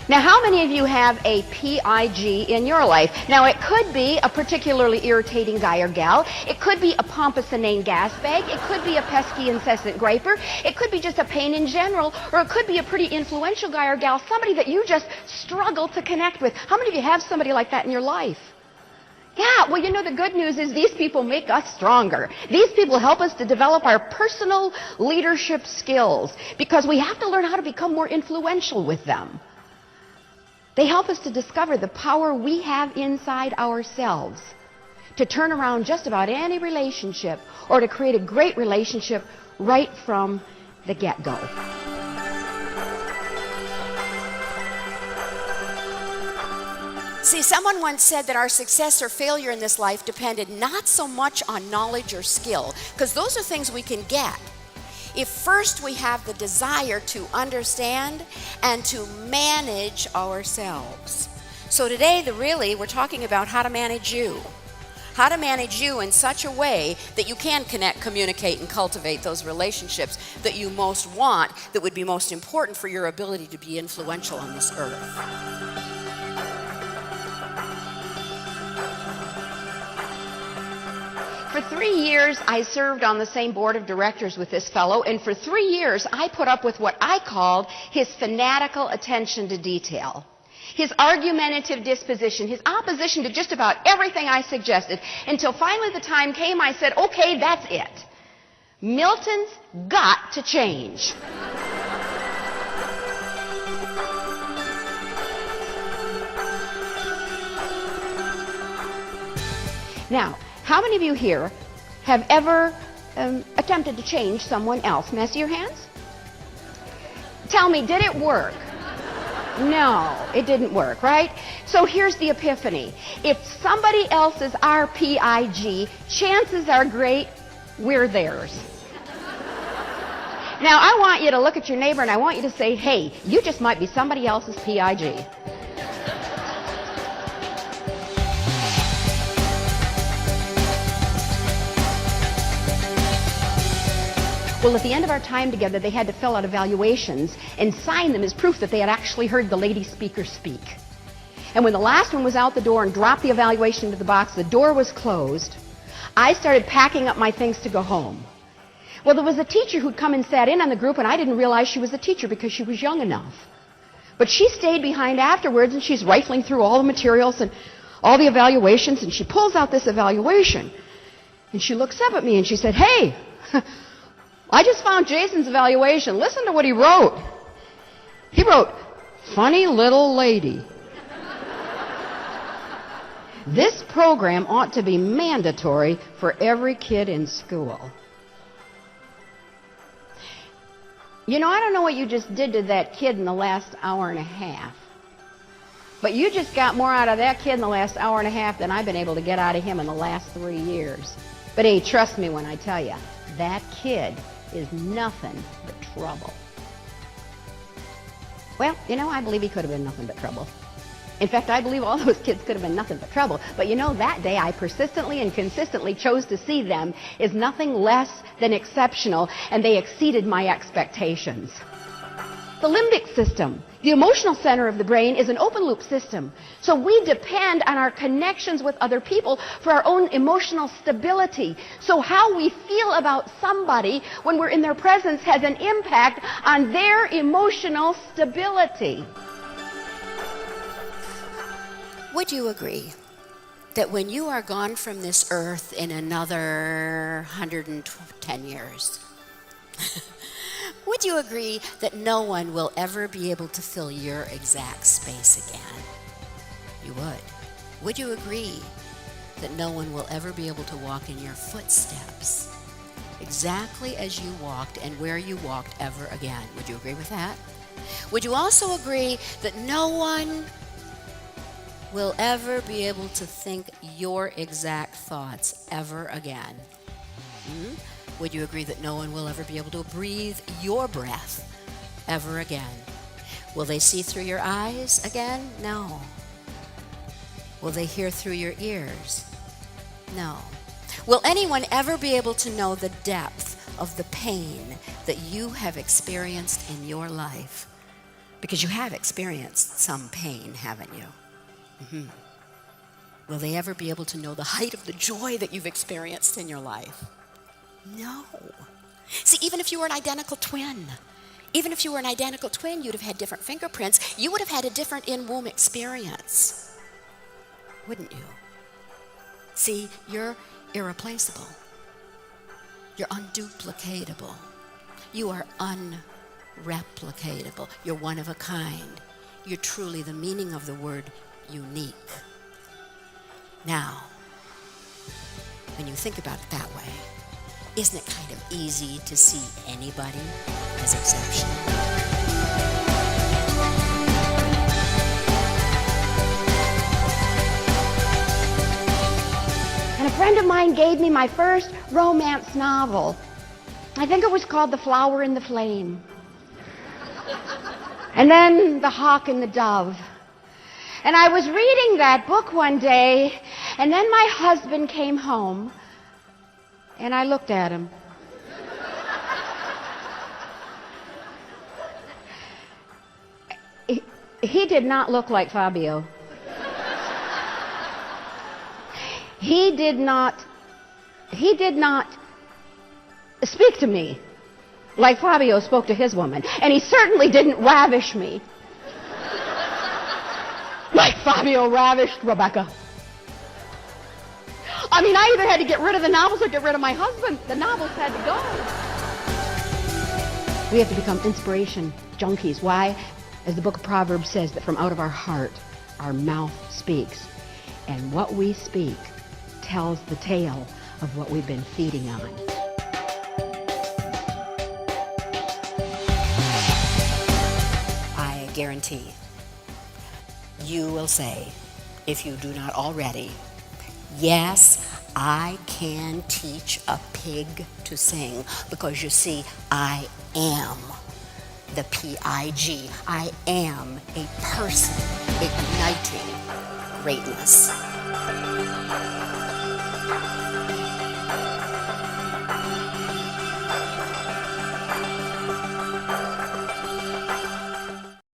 Now, how many of you have a PIG in your life? Now, it could be a particularly irritating guy or gal. It could be a pompous inane gas bag. It could be a pesky, incessant griper. It could be just a pain in general. Or it could be a pretty influential guy or gal, somebody that you just struggle to connect with. How many of you have somebody like that in your life? Yeah, well, you know, the good news is these people make us stronger. These people help us to develop our personal leadership skills because we have to learn how to become more influential with them. They help us to discover the power we have inside ourselves to turn around just about any relationship or to create a great relationship right from the get-go. See, someone once said that our success or failure in this life depended not so much on knowledge or skill, because those are things we can get, if first we have the desire to understand and to manage ourselves. So today, we're talking about how to manage you. How to manage you in such a way that you can connect, communicate, and cultivate those relationships that you most want, that would be most important for your ability to be influential on this earth. For 3 years, I served on the same board of directors with this fellow, and for 3 years, I put up with what I called his fanatical attention to detail, his argumentative disposition, his opposition to just about everything I suggested, until finally the time came I said, okay, that's it. Milton's got to change. Now, how many of you here have ever attempted to change someone else? May I see your hands? Tell me, did it work? No, it didn't work, right? So here's the epiphany. If somebody else is our PIG, chances are great we're theirs. Now, I want you to look at your neighbor and I want you to say, hey, you just might be somebody else's PIG. Well, at the end of our time together, they had to fill out evaluations and sign them as proof that they had actually heard the lady speaker speak. And when the last one was out the door and dropped the evaluation into the box, the door was closed. I started packing up my things to go home. Well, there was a teacher who'd come and sat in on the group, and I didn't realize she was a teacher because she was young enough. But she stayed behind afterwards, and she's rifling through all the materials and all the evaluations, and she pulls out this evaluation. And she looks up at me, and she said, hey, I just found Jason's evaluation. Listen to what he wrote. He wrote, funny little lady. This program ought to be mandatory for every kid in school. You know, I don't know what you just did to that kid in the last hour and a half. But you just got more out of that kid in the last hour and a half than I've been able to get out of him in the last 3 years. But hey, trust me when I tell you, that kid is nothing but trouble. Well, you know, I believe he could have been nothing but trouble. In fact, I believe all those kids could have been nothing but trouble. But you know, that day I persistently and consistently chose to see them as nothing less than exceptional, and they exceeded my expectations. The limbic system, the emotional center of the brain, is an open-loop system. So we depend on our connections with other people for our own emotional stability. So how we feel about somebody when we're in their presence has an impact on their emotional stability. Would you agree that when you are gone from this earth in another 110 years, would you agree that no one will ever be able to fill your exact space again? You would. Would you agree that no one will ever be able to walk in your footsteps exactly as you walked and where you walked ever again? Would you agree with that? Would you also agree that no one will ever be able to think your exact thoughts ever again? Would you agree that no one will ever be able to breathe your breath ever again? Will they see through your eyes again? No. Will they hear through your ears? No. Will anyone ever be able to know the depth of the pain that you have experienced in your life? Because you have experienced some pain, haven't you? Will they ever be able to know the height of the joy that you've experienced in your life? No. See, even if you were an identical twin, you'd have had different fingerprints. You would have had a different in-womb experience, wouldn't you? See, you're irreplaceable. You're unduplicatable. You are unreplicatable. You're one of a kind. You're truly the meaning of the word unique. Now, when you think about it that way, isn't it kind of easy to see anybody as exceptional? And a friend of mine gave me my first romance novel. I think it was called The Flower and the Flame. And then The Hawk and the Dove. And I was reading that book one day, and then my husband came home, and I looked at him. He did not look like Fabio. He did not speak to me like Fabio spoke to his woman. And he certainly didn't ravish me like Fabio ravished Rebecca. I mean, I either had to get rid of the novels or get rid of my husband. The novels had to go. We have to become inspiration junkies. Why? As the book of Proverbs says, that from out of our heart, our mouth speaks. And what we speak tells the tale of what we've been feeding on. I guarantee you will say, if you do not already, yes, I can teach a pig to sing, because you see, I am the P-I-G. I am a person igniting greatness.